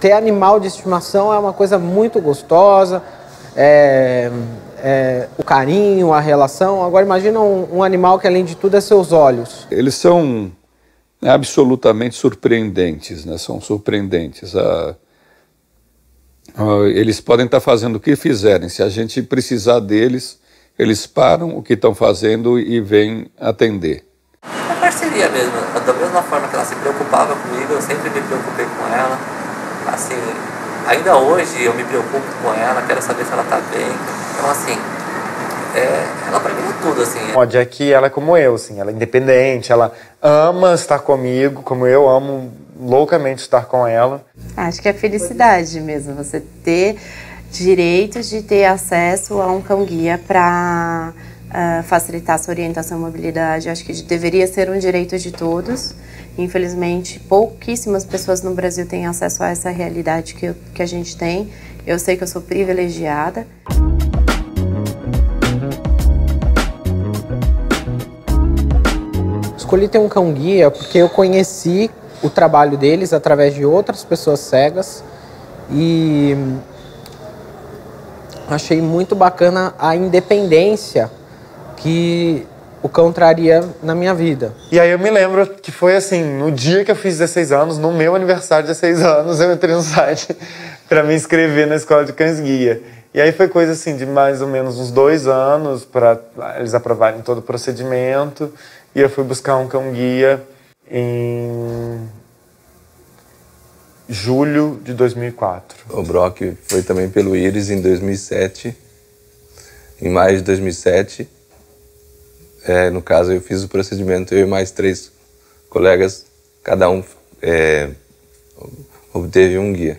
ter animal de estimação é uma coisa muito gostosa, o carinho, a relação. Agora imagina um animal que além de tudo é seus olhos. Eles são absolutamente surpreendentes, né? São surpreendentes. Eles podem estar fazendo o que fizerem. Se a gente precisar deles, eles param o que estão fazendo e vêm atender. É parceria mesmo. Da mesma forma que ela se preocupava comigo, eu sempre me preocupei com ela. Assim, ainda hoje eu me preocupo com ela, quero saber se ela está bem. Então, assim, ela pra mim é tudo, assim. A Jack, ela é como eu, assim, ela é independente, ela ama estar comigo, como eu amo loucamente estar com ela. Acho que é felicidade mesmo, você ter direitos de ter acesso a um cão-guia para facilitar a sua orientação e mobilidade. Acho que deveria ser um direito de todos. Infelizmente, pouquíssimas pessoas no Brasil têm acesso a essa realidade que a gente tem. Eu sei que eu sou privilegiada. Escolhi ter um cão-guia porque eu conheci o trabalho deles através de outras pessoas cegas e achei muito bacana a independência que o cão traria na minha vida. E aí eu me lembro que foi assim, no dia que eu fiz 16 anos, no meu aniversário de 16 anos, eu entrei no site para me inscrever na escola de cães-guia. E aí foi coisa assim de mais ou menos uns 2 anos para eles aprovarem todo o procedimento. E eu fui buscar um cão-guia em julho de 2004. O Brock foi também pelo Íris em 2007. Em maio de 2007, no caso, eu fiz o procedimento, eu e mais 3 colegas, cada um obteve um guia.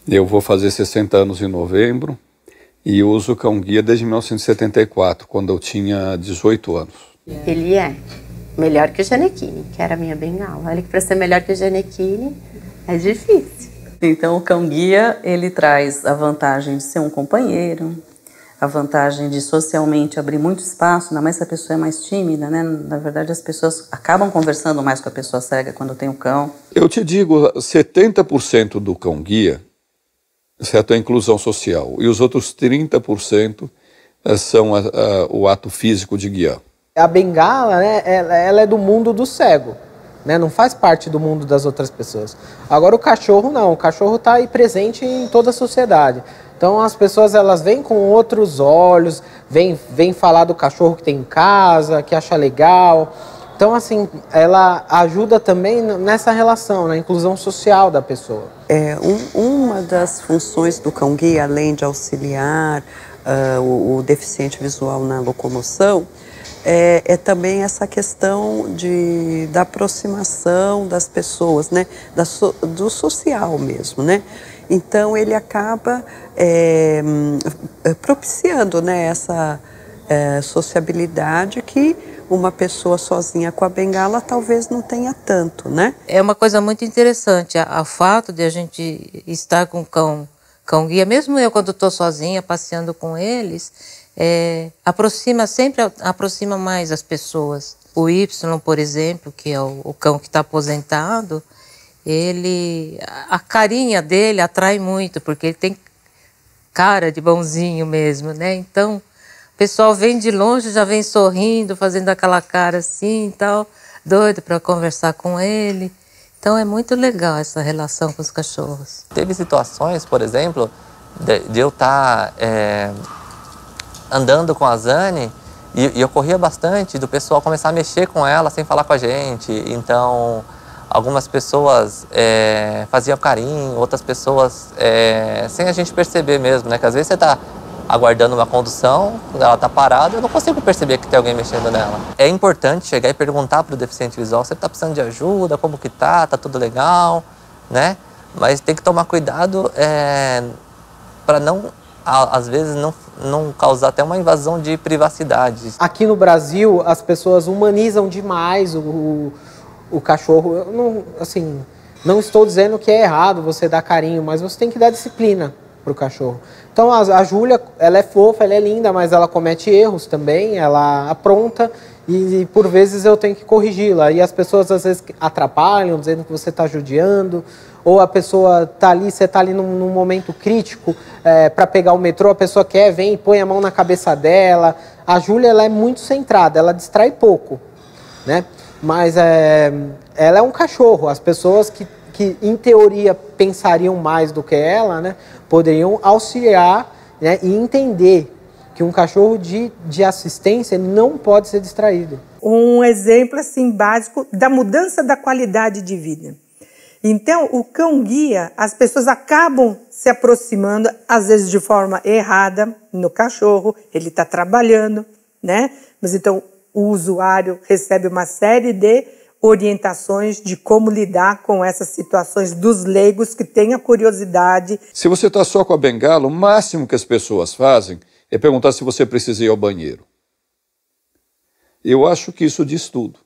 Eu vou fazer 60 anos em novembro e uso o cão-guia desde 1974, quando eu tinha 18 anos. Ele é melhor que o Janequine, que era a minha bengala. Olha que para ser melhor que o Janequine é difícil. Então o cão-guia, ele traz a vantagem de ser um companheiro, a vantagem de socialmente abrir muito espaço, ainda mais se a pessoa é mais tímida, né? Na verdade, as pessoas acabam conversando mais com a pessoa cega quando tem o cão. Eu te digo, 70% do cão-guia certo, é a inclusão social, e os outros 30% são o ato físico de guiar. A bengala, né, ela é do mundo do cego, né, não faz parte do mundo das outras pessoas. Agora o cachorro não, o cachorro está aí presente em toda a sociedade. Então as pessoas elas vêm com outros olhos, vêm falar do cachorro que tem em casa, que acha legal. Então assim, ela ajuda também nessa relação, na inclusão social da pessoa. Uma das funções do cão-guia, além de auxiliar o deficiente visual na locomoção, é também essa questão da aproximação das pessoas, né? Do social mesmo, né? Então ele acaba propiciando, né, essa sociabilidade que uma pessoa sozinha com a bengala talvez não tenha tanto, né? É uma coisa muito interessante, o fato de a gente estar com cão-guia, mesmo eu quando estou sozinha passeando com eles, sempre aproxima mais as pessoas. O Y, por exemplo, que é o cão que está aposentado, a carinha dele atrai muito, porque ele tem cara de bonzinho mesmo, né? Então, o pessoal vem de longe, já vem sorrindo, fazendo aquela cara assim e tal, doido para conversar com ele. Então, é muito legal essa relação com os cachorros. Teve situações, por exemplo, de eu estar andando com a Zane e eu corria bastante do pessoal começar a mexer com ela sem falar com a gente. Então, algumas pessoas faziam carinho, outras pessoas sem a gente perceber mesmo, né? Que às vezes você está aguardando uma condução, quando ela está parada, eu não consigo perceber que tem alguém mexendo nela. É importante chegar e perguntar para o deficiente visual se ele está precisando de ajuda, como que tá tudo legal, né? Mas tem que tomar cuidado para não, às vezes, não causar até uma invasão de privacidade. Aqui no Brasil, as pessoas humanizam demais o cachorro. Eu não estou dizendo que é errado você dar carinho, mas você tem que dar disciplina para o cachorro. Então a Júlia, ela é fofa, ela é linda, mas ela comete erros também, ela apronta. e por vezes eu tenho que corrigi-la. E as pessoas às vezes atrapalham, dizendo que você está judiando, ou a pessoa está ali, você está ali num momento crítico para pegar o metrô, a pessoa quer, vem e põe a mão na cabeça dela. A Júlia, ela é muito centrada, ela distrai pouco, né? Mas ela é um cachorro. As pessoas que em teoria pensariam mais do que ela, né, poderiam auxiliar, né, e entender que um cachorro de assistência não pode ser distraído. Um exemplo assim básico da mudança da qualidade de vida. Então, o cão-guia, as pessoas acabam se aproximando, às vezes de forma errada, no cachorro, ele está trabalhando, né? Mas então o usuário recebe uma série de orientações de como lidar com essas situações dos leigos que têm a curiosidade. Se você está só com a bengala, o máximo que as pessoas fazem é perguntar se você precisa ir ao banheiro. Eu acho que isso diz tudo.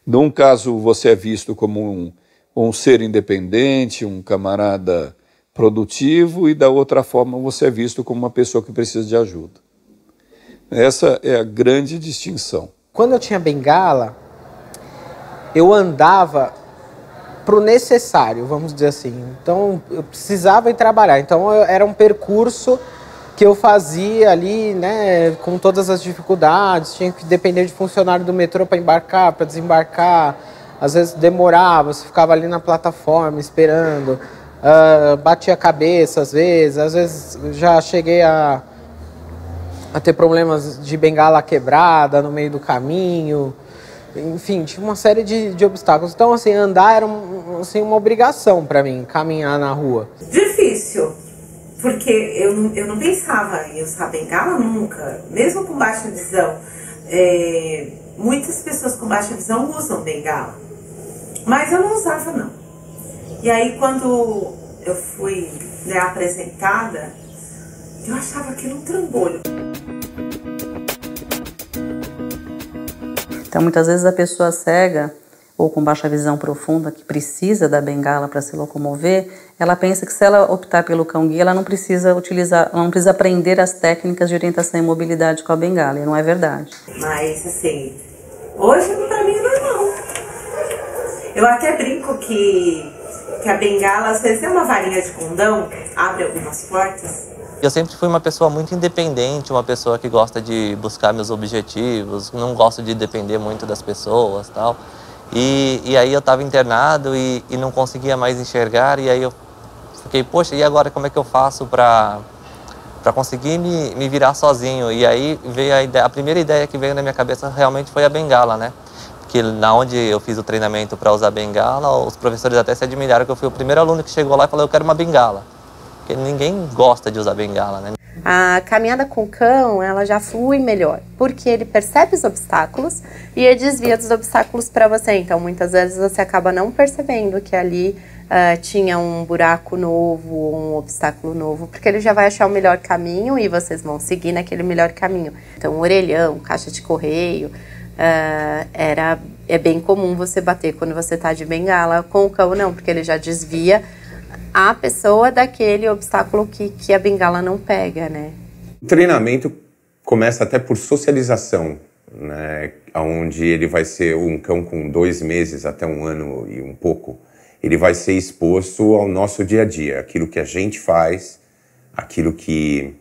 Num caso, você é visto como um ser independente, um camarada produtivo, e da outra forma você é visto como uma pessoa que precisa de ajuda. Essa é a grande distinção. Quando eu tinha bengala, eu andava para o necessário, vamos dizer assim. Então, eu precisava ir trabalhar. Então, era um percurso que eu fazia ali, né, com todas as dificuldades. Tinha que depender de funcionário do metrô para embarcar, para desembarcar. Às vezes demorava, você ficava ali na plataforma esperando. Batia a cabeça às vezes já cheguei a ter problemas de bengala quebrada no meio do caminho. Enfim, tinha uma série de obstáculos. Então, assim, andar era uma obrigação para mim, caminhar na rua. Difícil, porque eu não pensava em usar bengala nunca, mesmo com baixa visão. Muitas pessoas com baixa visão usam bengala, mas eu não usava, não. E aí, quando eu fui, né, apresentada, eu achava aquilo um trambolho. Então, muitas vezes a pessoa cega ou com baixa visão profunda, que precisa da bengala para se locomover, ela pensa que se ela optar pelo cão-guia, ela não precisa aprender as técnicas de orientação e mobilidade com a bengala, e não é verdade. Mas, assim, hoje para mim é normal. Eu até brinco que a bengala, às vezes, é uma varinha de condão, abre algumas portas. Eu sempre fui uma pessoa muito independente, uma pessoa que gosta de buscar meus objetivos, não gosto de depender muito das pessoas, tal. E aí eu estava internado e não conseguia mais enxergar, e aí eu fiquei, poxa, e agora como é que eu faço para conseguir me virar sozinho? E aí veio a primeira ideia que veio na minha cabeça realmente foi a bengala, né? Que na onde eu fiz o treinamento para usar bengala, os professores até se admiraram que eu fui o primeiro aluno que chegou lá e falou, eu quero uma bengala. Porque ninguém gosta de usar bengala, né? A caminhada com o cão, ela já flui melhor, porque ele percebe os obstáculos e ele desvia dos obstáculos para você. Então, muitas vezes você acaba não percebendo que ali tinha um buraco novo ou um obstáculo novo, porque ele já vai achar o melhor caminho e vocês vão seguir naquele melhor caminho. Então, orelhão, caixa de correio, é bem comum você bater quando você está de bengala. Com o cão, não, porque ele já desvia a pessoa daquele obstáculo que a bengala não pega, né? O treinamento começa até por socialização, né? Onde ele vai ser um cão com 2 meses até 1 ano e um pouco. Ele vai ser exposto ao nosso dia a dia, aquilo que a gente faz, aquilo que...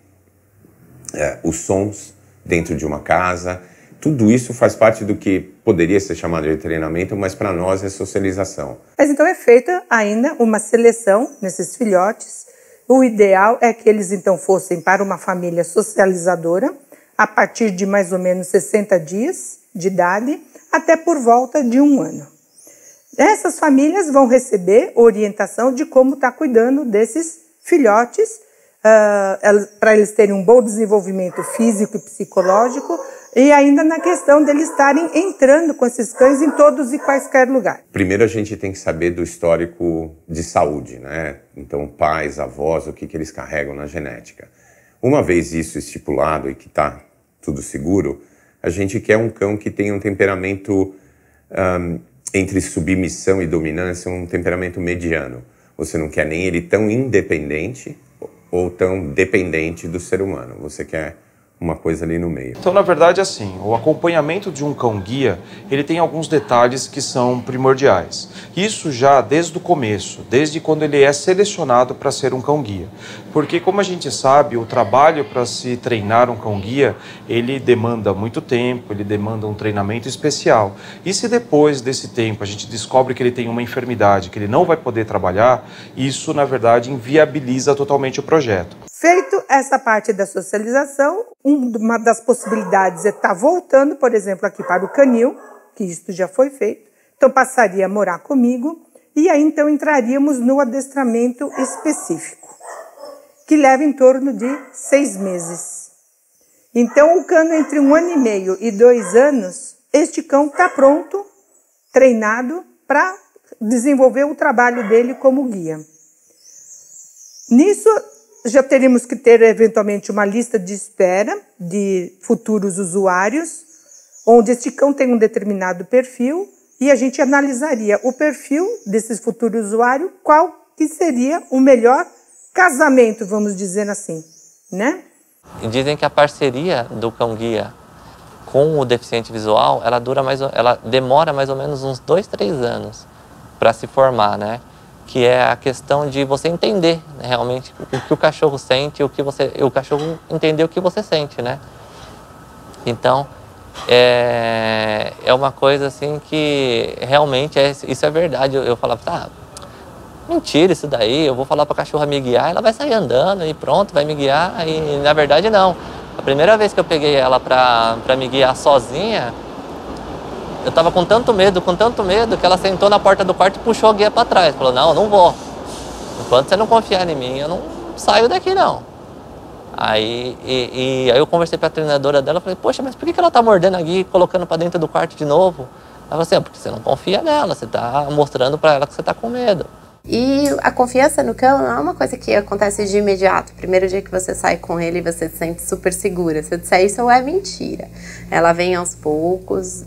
os sons dentro de uma casa. Tudo isso faz parte do que poderia ser chamado de treinamento, mas para nós é socialização. Mas então é feita ainda uma seleção nesses filhotes. O ideal é que eles então fossem para uma família socializadora a partir de mais ou menos 60 dias de idade até por volta de 1 ano. Essas famílias vão receber orientação de como estar cuidando desses filhotes, para eles terem um bom desenvolvimento físico e psicológico, e ainda na questão deles estarem entrando com esses cães em todos e quaisquer lugares. Primeiro a gente tem que saber do histórico de saúde, né? Então pais, avós, o que eles carregam na genética. Uma vez isso estipulado e que está tudo seguro, a gente quer um cão que tenha um temperamento entre submissão e dominância, um temperamento mediano. Você não quer nem ele tão independente ou tão dependente do ser humano. Você quer uma coisa ali no meio. Então, na verdade, assim, o acompanhamento de um cão-guia, ele tem alguns detalhes que são primordiais. Isso já desde o começo, desde quando ele é selecionado para ser um cão-guia. Porque, como a gente sabe, o trabalho para se treinar um cão-guia, ele demanda muito tempo, ele demanda um treinamento especial. E se depois desse tempo a gente descobre que ele tem uma enfermidade, que ele não vai poder trabalhar, isso, na verdade, inviabiliza totalmente o projeto. Feito essa parte da socialização, uma das possibilidades é estar voltando, por exemplo, aqui para o canil, que isto já foi feito. Então passaria a morar comigo e aí então entraríamos no adestramento específico, que leva em torno de 6 meses. Então o cão entre 1 ano e meio e 2 anos, este cão está pronto, treinado para desenvolver o trabalho dele como guia. Nisso já teríamos que ter, eventualmente, uma lista de espera de futuros usuários, onde este cão tem um determinado perfil, e a gente analisaria o perfil desse futuro usuário, qual que seria o melhor casamento, vamos dizer assim, né? E dizem que a parceria do cão-guia com o deficiente visual, ela demora mais ou menos uns 2, 3 anos para se formar, né? Que é a questão de você entender, né, realmente o que o cachorro sente, o cachorro entender o que você sente, né? Então, é uma coisa assim que realmente isso é verdade. Eu falava, tá, mentira isso daí, eu vou falar pra cachorra me guiar, ela vai sair andando e pronto, vai me guiar, e na verdade não. A primeira vez que eu peguei ela pra me guiar sozinha, eu tava com tanto medo, que ela sentou na porta do quarto e puxou a guia para trás. Falou, não vou. Enquanto você não confiar em mim, eu não saio daqui, não. Aí eu conversei com a treinadora dela, falei, poxa, mas por que ela tá mordendo a guia e colocando para dentro do quarto de novo? Ela falou assim, porque você não confia nela, você tá mostrando para ela que você tá com medo. E a confiança no cão não é uma coisa que acontece de imediato. Primeiro dia que você sai com ele, você se sente super segura. Se eu disser isso, é mentira. Ela vem aos poucos.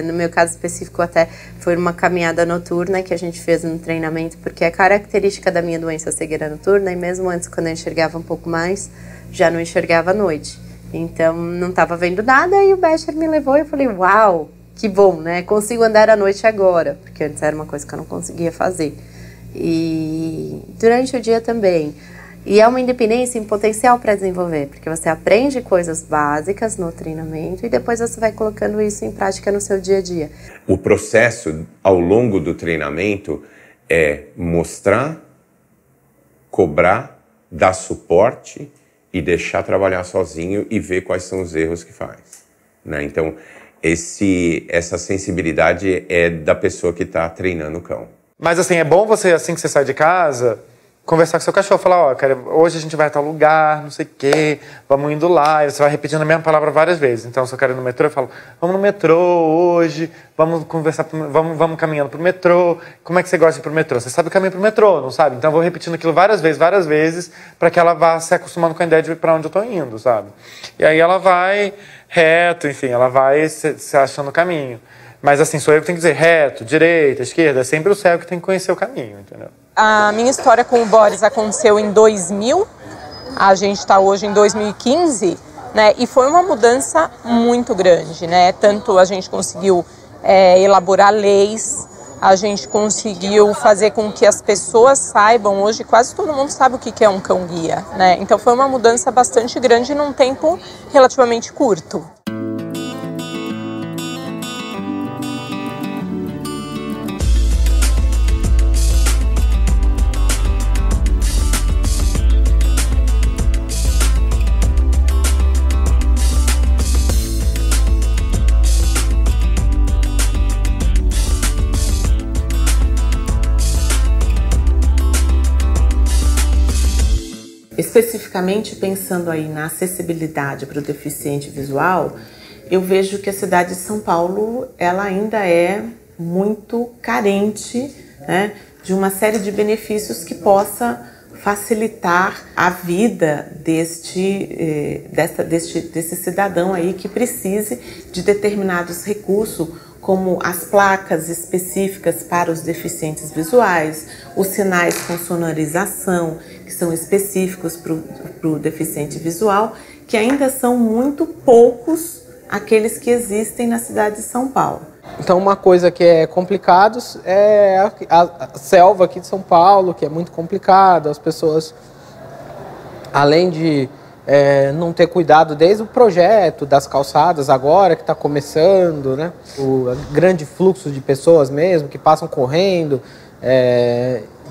No meu caso específico, até foi uma caminhada noturna que a gente fez no treinamento, porque é característica da minha doença a cegueira noturna, e mesmo antes, quando eu enxergava um pouco mais, já não enxergava à noite. Então, não estava vendo nada, e o Becher me levou e eu falei, uau, que bom, né? Consigo andar à noite agora, porque antes era uma coisa que eu não conseguia fazer. E durante o dia também. E é uma independência em potencial para desenvolver, porque você aprende coisas básicas no treinamento e depois você vai colocando isso em prática no seu dia a dia. O processo ao longo do treinamento é mostrar, cobrar, dar suporte e deixar trabalhar sozinho e ver quais são os erros que faz, né? Então, essa sensibilidade é da pessoa que está treinando o cão. Mas assim, é bom você, assim que você sai de casa, conversar com seu cachorro, falar, ó, cara, hoje a gente vai a tal lugar, não sei o quê, vamos indo lá, e você vai repetindo a mesma palavra várias vezes. Então, se eu quero ir no metrô, eu falo, vamos no metrô hoje, vamos conversar, vamos caminhando pro metrô. Como é que você gosta de ir pro metrô? Você sabe o caminho pro metrô, não sabe? Então, eu vou repetindo aquilo várias vezes, para que ela vá se acostumando com a ideia de para onde eu tô indo, sabe? E aí ela vai reto, enfim, ela vai se achando o caminho. Mas assim, sou eu que tenho que dizer reto, direita, esquerda, é sempre o cego que tem que conhecer o caminho, entendeu? A minha história com o Boris aconteceu em 2000, a gente está hoje em 2015, né? E foi uma mudança muito grande, né? Tanto a gente conseguiu elaborar leis, a gente conseguiu fazer com que as pessoas saibam, hoje quase todo mundo sabe o que é um cão-guia, né? Então foi uma mudança bastante grande num tempo relativamente curto. Especificamente pensando aí na acessibilidade para o deficiente visual, eu vejo que a cidade de São Paulo ela ainda é muito carente, né, de uma série de benefícios que possa facilitar a vida desse cidadão aí que precise de determinados recursos, como as placas específicas para os deficientes visuais, os sinais com sonorização, que são específicos para o deficiente visual, que ainda são muito poucos aqueles que existem na cidade de São Paulo. Então, uma coisa que é complicado é a selva aqui de São Paulo, que é muito complicado. As pessoas, além de não ter cuidado desde o projeto das calçadas, agora que está começando, né? O grande fluxo de pessoas mesmo, que passam correndo.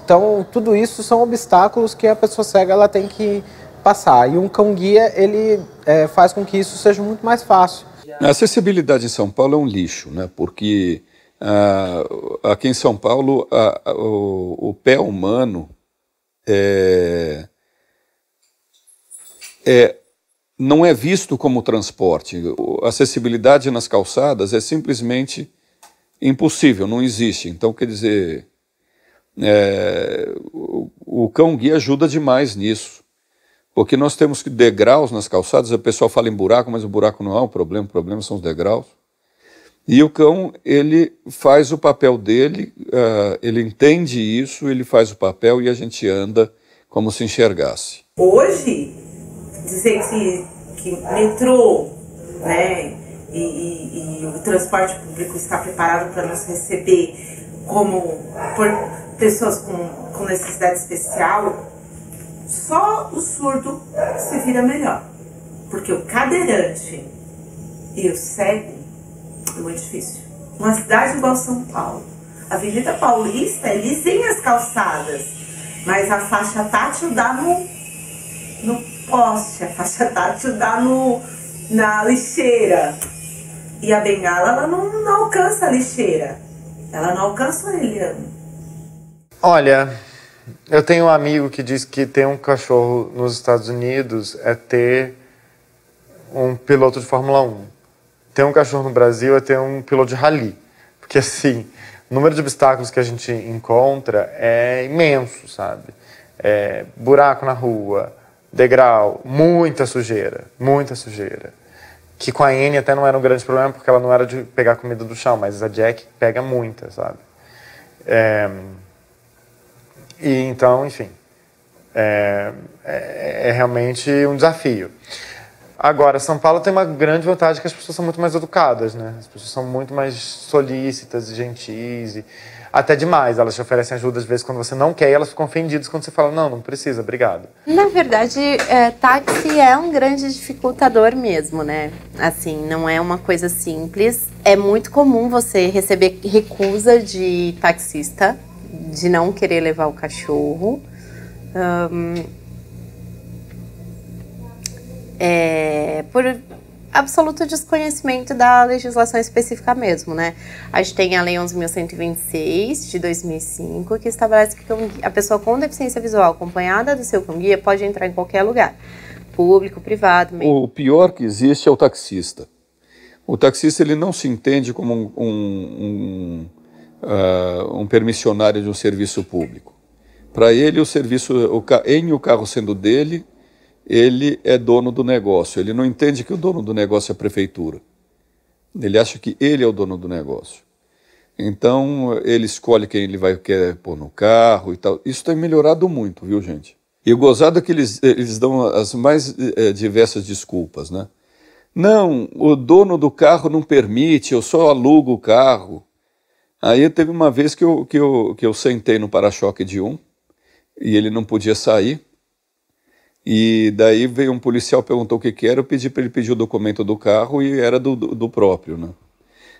Então, tudo isso são obstáculos que a pessoa cega ela tem que passar. E um cão-guia, ele faz com que isso seja muito mais fácil. A acessibilidade em São Paulo é um lixo, né? Porque aqui em São Paulo o pé humano não é visto como transporte. A acessibilidade nas calçadas é simplesmente impossível, não existe. Então, quer dizer, o cão-guia ajuda demais nisso. Porque nós temos degraus nas calçadas, o pessoal fala em buraco, mas o buraco não é o problema são os degraus. E o cão, ele faz o papel dele, ele entende isso, ele faz o papel e a gente anda como se enxergasse. Hoje, dizer que metrô, né, e o transporte público está preparado para nos receber como por pessoas com necessidade especial, só o surdo se vira melhor. Porque o cadeirante e o cego é muito difícil. Uma cidade igual São Paulo, a Avenida Paulista é lisinha as calçadas, mas a faixa tátil dá no poste, a faixa tátil dá na lixeira. E a bengala, ela não alcança a lixeira, ela não alcança o orelhão. Olha, eu tenho um amigo que diz que ter um cachorro nos Estados Unidos é ter um piloto de Fórmula 1. Ter um cachorro no Brasil é ter um piloto de rally. Porque, assim, o número de obstáculos que a gente encontra é imenso, sabe? Buraco na rua, degrau, muita sujeira. Que com a Annie até não era um grande problema, porque ela não era de pegar comida do chão, mas a Jack pega muita, sabe? E então, enfim, é realmente um desafio. Agora, São Paulo tem uma grande vantagem que as pessoas são muito mais educadas, né? As pessoas são muito mais solícitas e gentis, e até demais. Elas te oferecem ajuda às vezes quando você não quer e elas ficam ofendidas quando você fala, não precisa, obrigado. Na verdade, táxi é um grande dificultador mesmo, né? Assim, não é uma coisa simples. É muito comum você receber recusa de taxista, de não querer levar o cachorro. Por absoluto desconhecimento da legislação específica mesmo, né? A gente tem a Lei 11.126, de 2005, que estabelece que a pessoa com deficiência visual acompanhada do seu cão-guia pode entrar em qualquer lugar, público, privado. O pior que existe é o taxista. O taxista, ele não se entende como um permissionário de um serviço público. Para ele, o carro sendo dele, ele é dono do negócio. Ele não entende que o dono do negócio é a prefeitura. Ele acha que ele é o dono do negócio. Então, ele escolhe quem ele quer pôr no carro e tal. Isso tem melhorado muito, viu, gente? E o gozado é que eles dão as mais diversas desculpas, né? Não, o dono do carro não permite, eu só alugo o carro. Aí teve uma vez que eu sentei no para-choque de um e ele não podia sair. E daí veio um policial, perguntou o que era, eu pedi para ele pedir o documento do carro e era do próprio, né?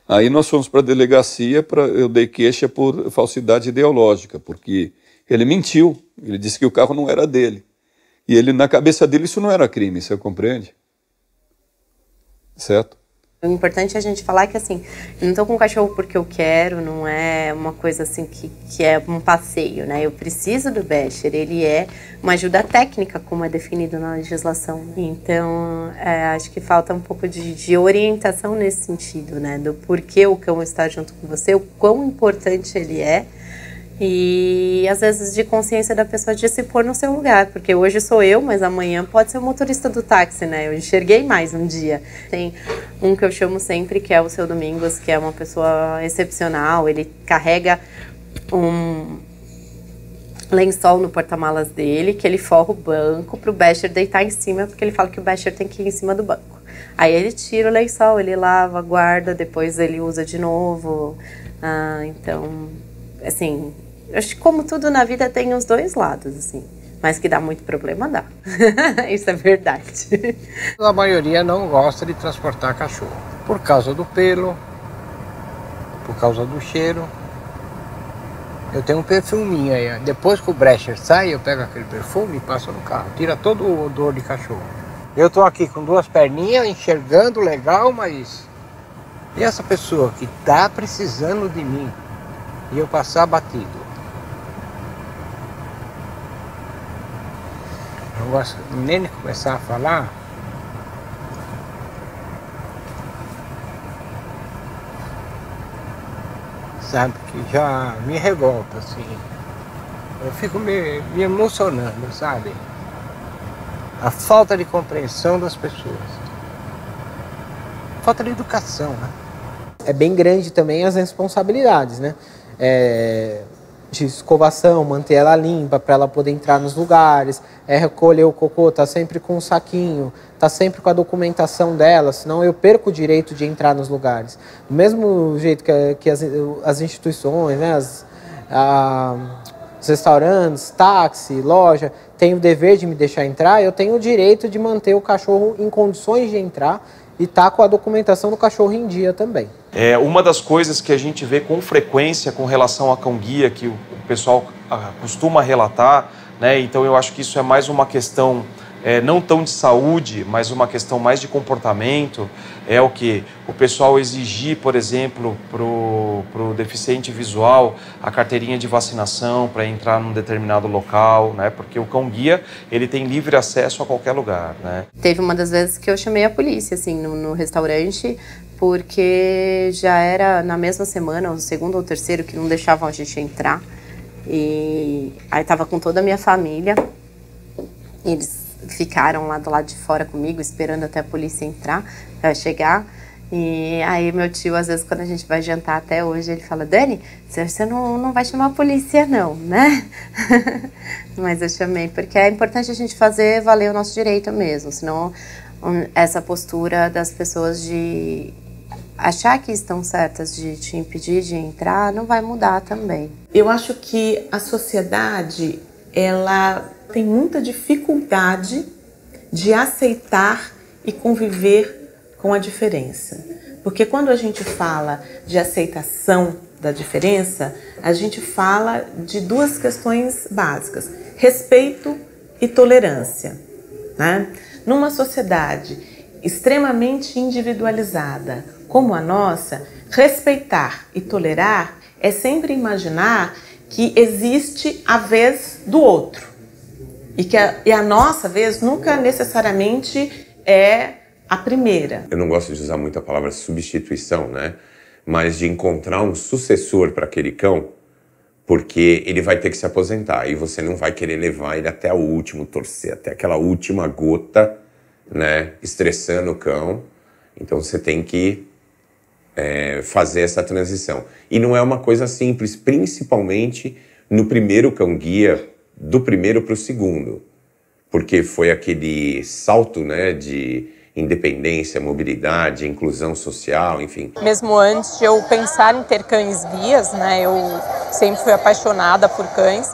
Aí nós fomos para a delegacia, eu dei queixa por falsidade ideológica, porque ele mentiu, ele disse que o carro não era dele. E ele, na cabeça dele, isso não era crime, você compreende? Certo? O importante é a gente falar que, assim, eu não estou com o cachorro porque eu quero, não é uma coisa assim que é um passeio, né? Eu preciso do Becher, ele é uma ajuda técnica, como é definido na legislação. Então, acho que falta um pouco de orientação nesse sentido, né? Do porquê o cão está junto com você, o quão importante ele é E às vezes de consciência da pessoa de se pôr no seu lugar, porque hoje sou eu, mas amanhã pode ser o motorista do táxi, né? Eu enxerguei mais um dia. Tem um que eu chamo sempre, que é o Seu Domingos, que é uma pessoa excepcional. Ele carrega um lençol no porta-malas dele, que ele forra o banco para o Becher deitar em cima, porque ele fala que o Becher tem que ir em cima do banco. Aí ele tira o lençol, ele lava, guarda, depois ele usa de novo. Então, assim, acho que como tudo na vida tem os dois lados, assim. Mas que dá muito problema, dá. Isso é verdade. A maioria não gosta de transportar cachorro. Por causa do pelo, por causa do cheiro. Eu tenho um perfuminho aí. Depois que o Brecher sai, eu pego aquele perfume e passo no carro. Tira todo o odor de cachorro. Eu tô aqui com duas perninhas, enxergando legal, mas... E essa pessoa que tá precisando de mim e eu passar batido? Não gosto nem de começar a falar. Sabe, que já me revolta, assim. Eu fico me emocionando, sabe? A falta de compreensão das pessoas. Falta de educação, né? É bem grande também as responsabilidades, né? De escovação, manter ela limpa para ela poder entrar nos lugares, recolher o cocô, tá sempre com um saquinho, tá sempre com a documentação dela, senão eu perco o direito de entrar nos lugares. Do mesmo jeito que as instituições, né, os restaurantes, táxi, loja, têm o dever de me deixar entrar, eu tenho o direito de manter o cachorro em condições de entrar e tá com a documentação do cachorro em dia também. Uma das coisas que a gente vê com frequência com relação à cão-guia, que o pessoal costuma relatar, né? Então eu acho que isso é mais uma questão não tão de saúde, mas uma questão mais de comportamento, é o que? O pessoal exigir, por exemplo, pro deficiente visual a carteirinha de vacinação para entrar num determinado local, né? Porque o cão-guia, ele tem livre acesso a qualquer lugar, né? Teve uma das vezes que eu chamei a polícia, assim, no restaurante, porque já era na mesma semana, o segundo ou terceiro, que não deixavam a gente entrar. E aí tava com toda a minha família, eles ficaram lá do lado de fora comigo, esperando até a polícia entrar, chegar. E aí meu tio, às vezes, quando a gente vai jantar até hoje, ele fala: Dani, você não vai chamar a polícia não, né? Mas eu chamei, porque é importante a gente fazer valer o nosso direito mesmo, senão essa postura das pessoas de achar que estão certas de te impedir de entrar não vai mudar também. Eu acho que a sociedade, ela tem muita dificuldade de aceitar e conviver com a diferença. Porque quando a gente fala de aceitação da diferença, a gente fala de duas questões básicas: respeito e tolerância, né? Numa sociedade extremamente individualizada como a nossa, respeitar e tolerar é sempre imaginar que existe a vez do outro. E que a nossa vez nunca necessariamente é a primeira. Eu não gosto de usar muito a palavra substituição, né? Mas de encontrar um sucessor para aquele cão, porque ele vai ter que se aposentar e você não vai querer levar ele até o último, torcer até aquela última gota, né? Estressando o cão. Então você tem que fazer essa transição. E não é uma coisa simples, principalmente no primeiro cão-guia, do primeiro para o segundo, porque foi aquele salto, né, de independência, mobilidade, inclusão social, enfim. Mesmo antes de eu pensar em ter cães-guias, né, eu sempre fui apaixonada por cães,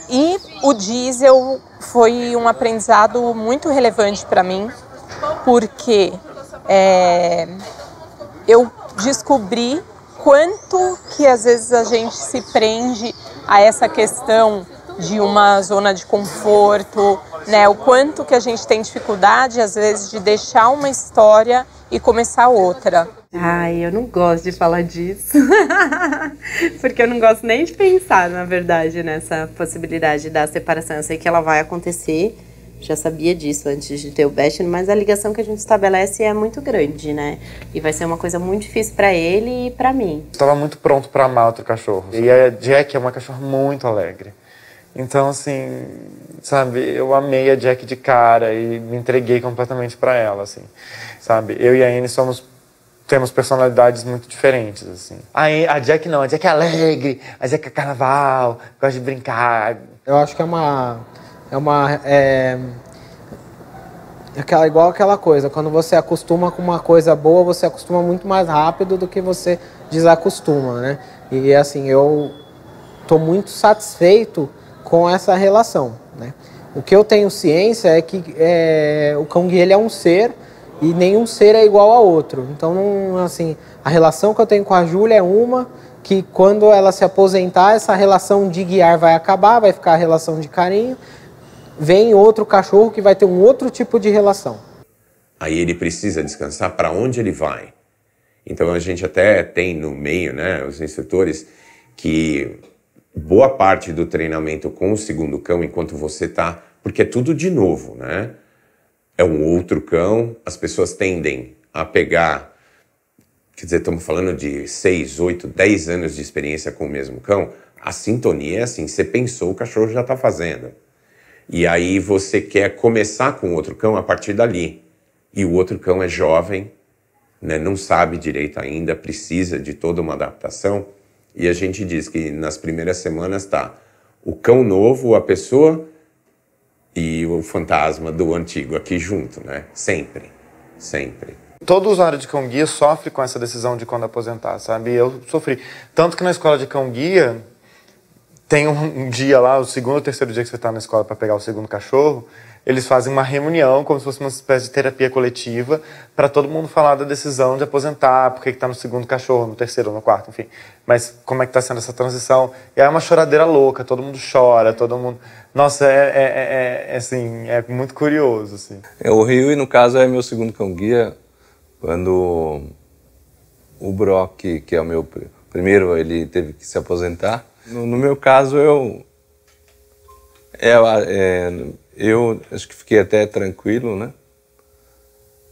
e o diesel foi um aprendizado muito relevante para mim, porque eu descobri quanto que às vezes a gente se prende a essa questão de uma zona de conforto, né? O quanto que a gente tem dificuldade às vezes de deixar uma história e começar outra. Ai, eu não gosto de falar disso, porque eu não gosto nem de pensar, na verdade, nessa possibilidade da separação. Eu sei que ela vai acontecer já sabia disso antes de ter o Best, mas a ligação que a gente estabelece é muito grande, né? E vai ser uma coisa muito difícil para ele e para mim. Estava muito pronto para amar outro cachorro. E a Jack é uma cachorra muito alegre. Então, assim, sabe, eu amei a Jack de cara e me entreguei completamente para ela, assim, sabe? Eu e a Annie temos personalidades muito diferentes, assim. A Jack não, a Jack é alegre, a Jack é carnaval, gosta de brincar. Eu acho que igual aquela coisa, quando você acostuma com uma coisa boa, você acostuma muito mais rápido do que você desacostuma, né? E assim, eu tô muito satisfeito com essa relação, né? O que eu tenho ciência é que o cão-guia, ele é um ser e nenhum ser é igual a outro. Então, não, assim, a relação que eu tenho com a Júlia é uma que quando ela se aposentar, essa relação de guiar vai acabar, vai ficar a relação de carinho. Vem outro cachorro que vai ter um outro tipo de relação. Aí ele precisa descansar, para onde ele vai? Então a gente até tem no meio, né, os instrutores, que boa parte do treinamento com o segundo cão, enquanto você tá, porque é tudo de novo, né? É um outro cão, as pessoas tendem a pegar, quer dizer, estamos falando de 6, 8, 10 anos de experiência com o mesmo cão, a sintonia é assim, você pensou, o cachorro já está fazendo. E aí você quer começar com outro cão a partir dali. E o outro cão é jovem, né, não sabe direito ainda, precisa de toda uma adaptação. E a gente diz que nas primeiras semanas está o cão novo, a pessoa e o fantasma do antigo aqui junto, né? Sempre, sempre. Todo usuário de cão-guia sofre com essa decisão de quando aposentar, sabe? Eu sofri. Tanto que na escola de cão-guia tem um dia lá, o segundo ou terceiro dia que você está na escola para pegar o segundo cachorro, eles fazem uma reunião, como se fosse uma espécie de terapia coletiva, para todo mundo falar da decisão de aposentar, por que está no segundo cachorro, no terceiro ou no quarto, enfim. Mas como é que está sendo essa transição? E é uma choradeira louca, todo mundo chora, todo mundo... Nossa, assim, é muito curioso, assim. O Rio, no caso, é meu segundo cão-guia. Quando o Brock, que é o meu primeiro, ele teve que se aposentar. No meu caso, eu acho que fiquei até tranquilo, né?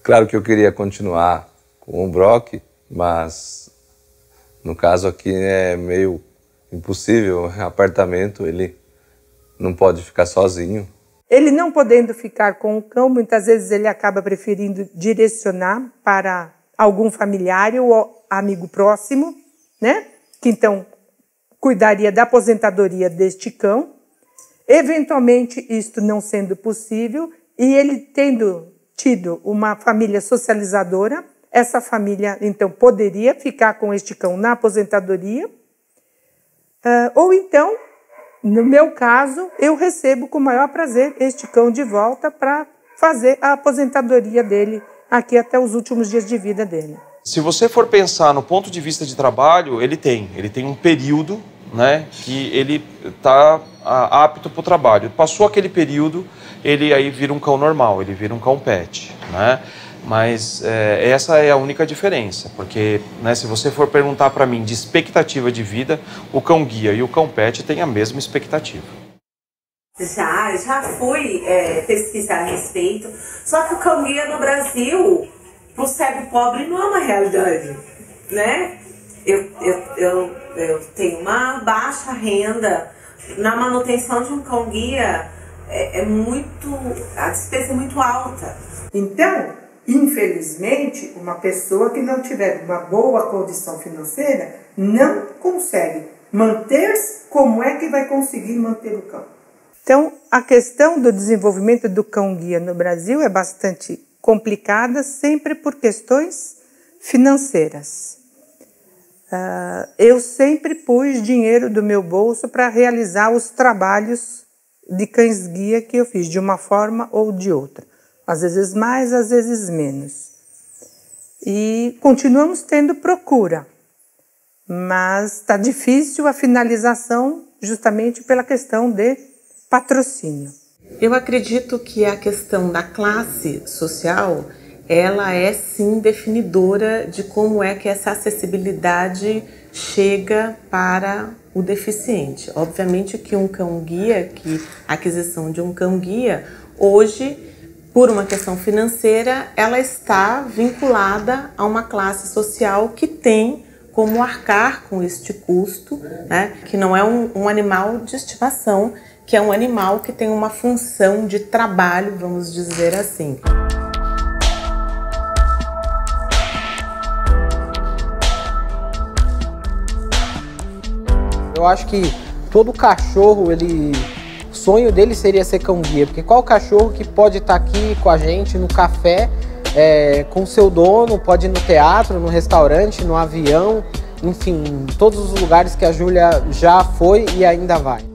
Claro que eu queria continuar com o Brock, mas no caso aqui é meio impossível. Apartamento, ele não pode ficar sozinho. Ele não podendo ficar com o cão, muitas vezes ele acaba preferindo direcionar para algum familiar ou amigo próximo, né? Que então cuidaria da aposentadoria deste cão. Eventualmente, isto não sendo possível, e ele tendo tido uma família socializadora, essa família, então, poderia ficar com este cão na aposentadoria, ou então, no meu caso, eu recebo com o maior prazer este cão de volta para fazer a aposentadoria dele aqui até os últimos dias de vida dele. Se você for pensar no ponto de vista de trabalho, ele tem um período, né, que ele está apto para o trabalho. Passou aquele período, ele aí vira um cão normal, ele vira um cão pet, né? Mas essa é a única diferença, porque, né, se você for perguntar para mim de expectativa de vida, o cão guia e o cão pet têm a mesma expectativa. Já fui pesquisar a respeito, só que o cão guia no Brasil, para o cego pobre, não é uma realidade, né? Eu tenho uma baixa renda, na manutenção de um cão guia a despesa é muito alta. Então, infelizmente, uma pessoa que não tiver uma boa condição financeira não consegue manter-se. Como é que vai conseguir manter o cão? Então, a questão do desenvolvimento do cão-guia no Brasil é bastante complicada, sempre por questões financeiras. Eu sempre pus dinheiro do meu bolso para realizar os trabalhos de cães-guia que eu fiz, de uma forma ou de outra. Às vezes mais, às vezes menos. E continuamos tendo procura, mas está difícil a finalização justamente pela questão de patrocínio. Eu acredito que a questão da classe social, ela é sim definidora de como é que essa acessibilidade chega para o deficiente. Obviamente que um cão-guia, que a aquisição de um cão-guia, hoje, por uma questão financeira, ela está vinculada a uma classe social que tem como arcar com este custo, né? Que não é um animal de estimação, que é um animal que tem uma função de trabalho, vamos dizer assim. Eu acho que todo cachorro, o sonho dele seria ser cão-guia, porque qual cachorro que pode estar aqui com a gente no café, com seu dono, pode ir no teatro, no restaurante, no avião, enfim, todos os lugares que a Júlia já foi e ainda vai.